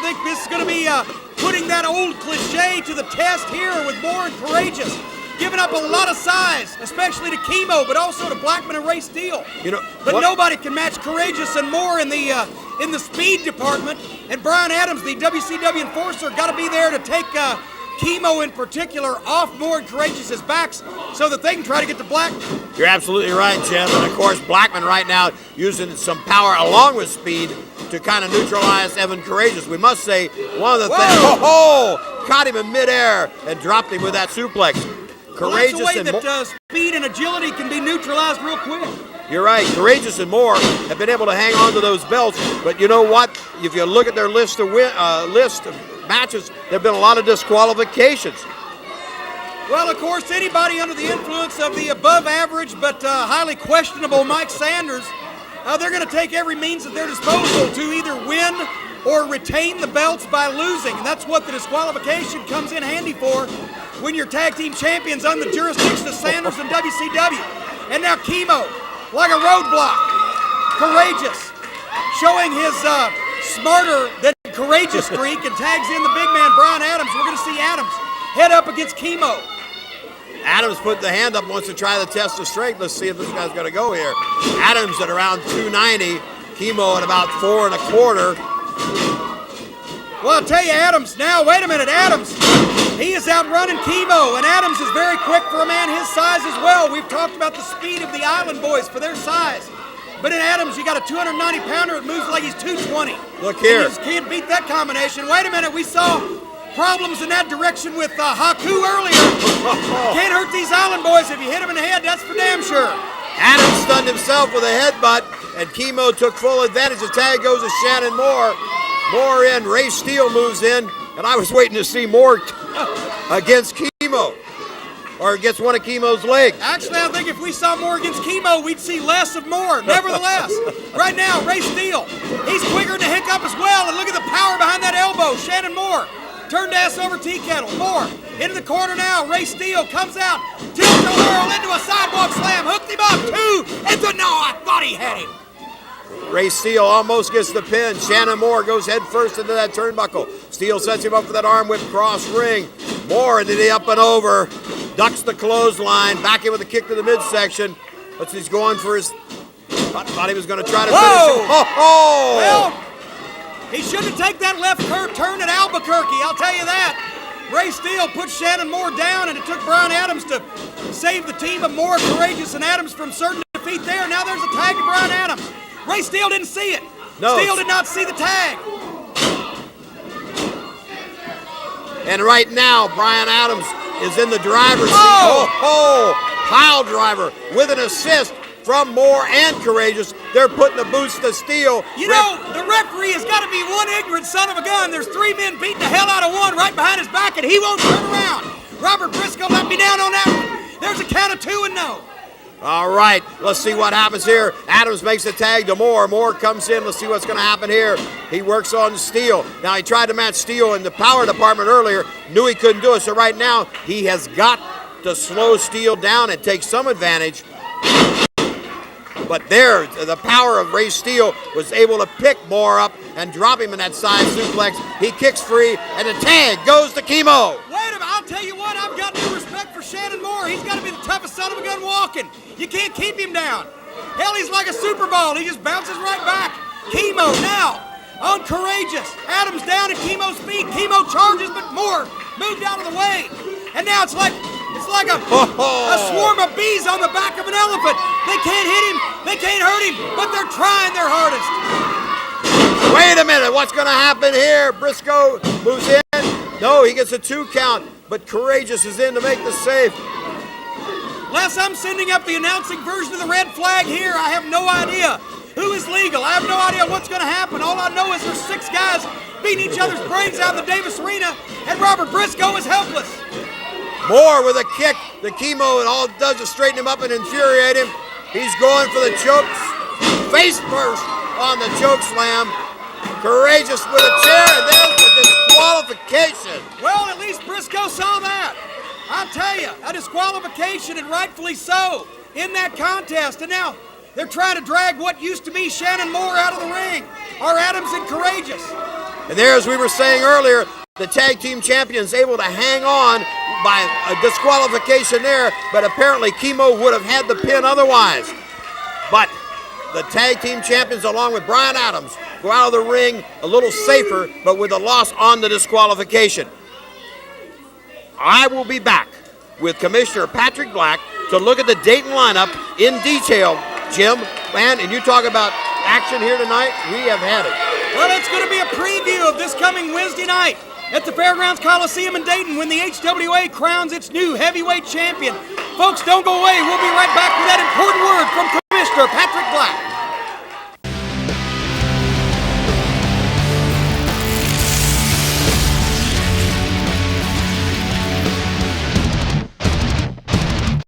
think this is going to be putting that old cliche to the test here with Moore and Courageous. Giving up a lot of size, especially to Chemo, but also to Blackman and Ray Steele. But nobody can match Courageous and Moore in the speed department. And Brian Adams, the WCW enforcer, got to be there to take Chemo in particular off Moore and Courageous' backs so that they can try to get to Blackman. You're absolutely right, Jim. And of course, Blackman right now using some power along with speed to kind of neutralize Evan Courageous. We must say one of the things, caught him in midair and dropped him with that suplex. Courageous that's the way that speed and agility can be neutralized real quick. You're right. Courageous and Moore have been able to hang on to those belts, but you know what? If you look at their list of matches, there have been a lot of disqualifications. Well, of course, anybody under the influence of the above average but highly questionable Mike Sanders, they're going to take every means at their disposal to either win or retain the belts by losing. And that's what the disqualification comes in handy for when you're tag team champions on the jurisdiction of Sanders and WCW. And now Chemo, like a roadblock. Courageous, showing his smarter than courageous streak, and tags in the big man Brian Adams. We're going to see Adams head up against Chemo. Adams put the hand up, wants to try the test of strength. Let's see if this guy's going to go here. Adams at around 290, Chemo at about 4 1/4. Well, I'll tell you, Adams, now, wait a minute, Adams, he is outrunning Chemo, and Adams is very quick for a man his size as well. We've talked about the speed of the Island Boys for their size. But in Adams, you got a 290-pounder that moves like he's 220. Look here. You just can't beat that combination. Wait a minute, we saw problems in that direction with Haku earlier. Can't hurt these Island Boys. If you hit him in the head, that's for damn sure. Adams stunned himself with a headbutt, and Chemo took full advantage. The tag goes to Shannon Moore. Moore in, Ray Steele moves in, and I was waiting to see Moore against Chemo, or against one of Chemo's legs. Actually, I think if we saw Moore against Chemo, we'd see less of Moore. Nevertheless, right now, Ray Steele, he's quicker than a hiccup as well, and look at the power behind that elbow. Shannon Moore turned ass over tea kettle. Moore into the corner now. Ray Steele comes out, tilts a whirl into a sidewalk slam, hooked him up, 2, and no, I thought he had him. Ray Steele almost gets the pin. Shannon Moore goes head first into that turnbuckle. Steele sets him up for that arm whip cross ring. Moore into the up and over. Ducks the clothesline. Back in with a kick to the midsection. But he's going for his... Thought he was going to try to finish him. Well, he shouldn't take that left turn at Albuquerque, I'll tell you that. Ray Steele put Shannon Moore down, and it took Brian Adams to save the team of Moore, Courageous, and Adams from certain defeat there. Now there's a tag to Brian Adams. Ray Steele didn't see it. No. Steele did not see the tag. And right now, Brian Adams is in the driver's seat. Pile driver with an assist from Moore and Courageous. They're putting the boots to Steele. You know, the referee has got to be one ignorant son of a gun. There's 3 men beating the hell out of one right behind his back, and he won't turn around. Robert Briscoe let me down on that one. There's a count of 2 and no. All right, let's see what happens here. Adams makes the tag to Moore. Moore comes in. Let's see what's going to happen here. He works on Steele. Now, he tried to match Steele in the power department earlier. Knew he couldn't do it. So right now, he has got to slow Steele down and take some advantage. But there, the power of Ray Steele was able to pick Moore up and drop him in that side suplex. He kicks free, and the tag goes to Chemo. Wait a minute, I'll tell you what, I've got no respect for Shannon Moore. He's got to be the toughest son of a gun walking. You can't keep him down. Hell, he's like a Super Bowl. He just bounces right back. Chemo now on Courageous. Adams down at Chemo's feet. Chemo charges, but Moore moved out of the way. And now it's like a swarm of bees on the back of an elephant. They can't hit him, they can't hurt him, but they're trying their hardest. Wait a minute, what's going to happen here? Briscoe moves in. No, he gets a 2 count, but Courageous is in to make the save. Les, I'm sending up the announcing version of the red flag here. I have no idea who is legal. I have no idea what's going to happen. All I know is there's 6 guys beating each other's brains out in the Davis Arena, and Robert Briscoe is helpless. Moore with a kick. The Chemo, and all it does is straighten him up and infuriate him. He's going for the chokes. Face first on the choke slam. Courageous with a chair, and there's the disqualification. Well, at least Briscoe saw that. I'll tell you, a disqualification, and rightfully so, in that contest. And now they're trying to drag what used to be Shannon Moore out of the ring, or Adams and Courageous. And there, as we were saying earlier, the tag team champions able to hang on by a disqualification there, but apparently Chemo would have had the pin otherwise. But the tag team champions, along with Brian Adams, go out of the ring a little safer, but with a loss on the disqualification. I will be back with Commissioner Patrick Black to look at the Dayton lineup in detail. Jim, man, and you talk about action here tonight, we have had it. Well, it's going to be a preview of this coming Wednesday night at the Fairgrounds Coliseum in Dayton when the HWA crowns its new heavyweight champion. Folks, don't go away. We'll be right back with that important word from Commissioner Patrick Black.